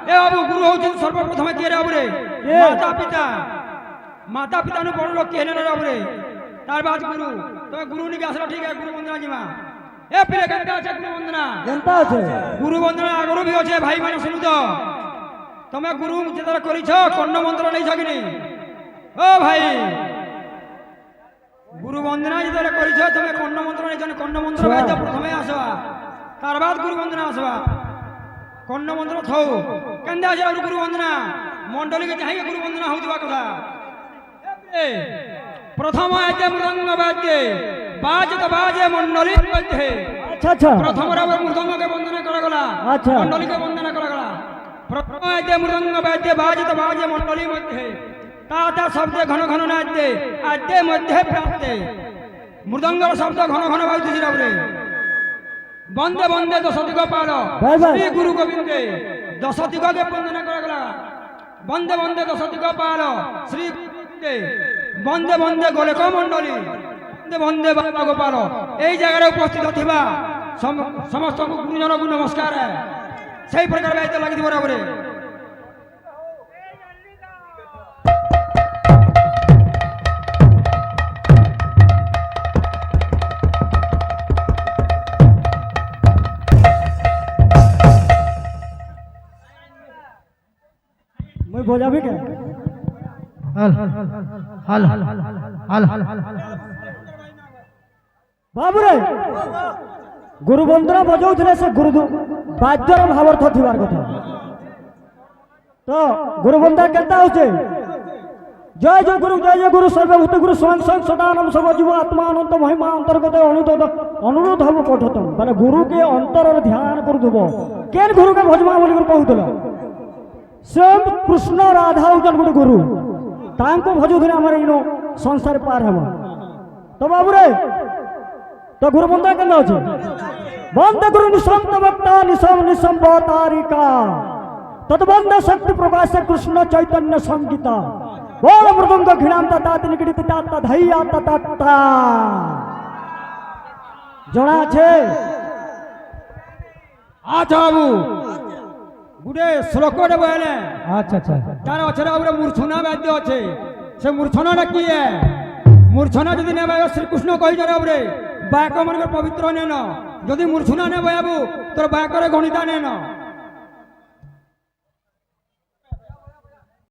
ए बाबू गुरु होउछन सर्वप्रथम के रे बाबू रे माता पिता नु बड़ लोग के ने रे बाबू रे तार बाद गुरु तमे गुरु नि आसला ठीक है गुरु वंदना जीमा ए पिले केनता আছে गुरु वंदना केनता আছে गुरु वंदना आगरो भी আছে भाई माने सुनु तो तमे गुरु जेतरा करिछ कर्ण मंत्र नै छकिनी ओ भाई गुरु वंदना जेतरा करिछ तमे कर्ण मंत्र नै जने कर्ण मंत्र भाई तो प्रथमे आसवा तार बाद गुरु वंदना आसवा कर्ण मंत्र थौ केनता আছে गुरु वंदना मंडली के चाहि गुरु वंदना होउतबा कथा ए प्रथम आते मृदंग बाजे बाजे तो बाजे मंडली बाजे अच्छा अच्छा प्रथम रे मृदंग के वंदना करा गला अच्छा मंडली के वंदना करा गला प्रथम आते मृदंग बाजे बाजे तो बाजे मंडली मध्ये ताता शब्द घन घन नाचे आते मध्ये प्राप्ते मृदंग शब्द घन घन बाजुछि रे वंदे वंदे दशदिग पाल श्री गुरु गोविंदे दशदिग के वंदना करा गला वंदे वंदे दशदिग पाल श्री गोविंदे वंदे वंदे गोलक मंडली वंदे वंदे बाबा गोपाल এই জায়গায় উপস্থিত থিবা সমস্ত গুরুজন কো নমস্কার সেই প্রকার বাইতে লাগি দিব রে মই বজাবি কে बाबू रे गुरु वंदना बजाऊले से गुरु बाद्यर भावर्थ थिबार कथा तो गुरु वंदना केता होचे जय जय गुरु सर्वभूत गुरु स्वयं स्वयं सदानंद सब जीव आत्मा अनंत महिमा अंतर्गत अनुरोध हम पठतम माने गुरु के अंतर ध्यान करदुबो केन गुरु के भजमा बोली कर कहउतला स्वयं कृष्ण राधा उजन गुरु गुरु तांको भजुधरे हमर इनो संसार पार हम तो बाबू रे तो गुरु वंदना केना होचे वंदे गुरु निसंत वक्ता निसंबतारिका तद्वंदे शक्ति प्रकाश कृष्ण चैतन्य संगीता बोल मृदंग घिणांता तात निकटित तात धैया तता जणा छे अच्छा बाबू गुडे श्लोकटे बोले अच्छा अच्छा तार अछरा गुडे मूर्छना वाद्य अछि से मूर्छनाटा की है मूर्छना जदि ने बाय श्री कृष्ण कहि जरे बाबू रे बायक मन पवित्र नेन जदि मूर्छना ने बाबू तोर बायक रे गणिता नेन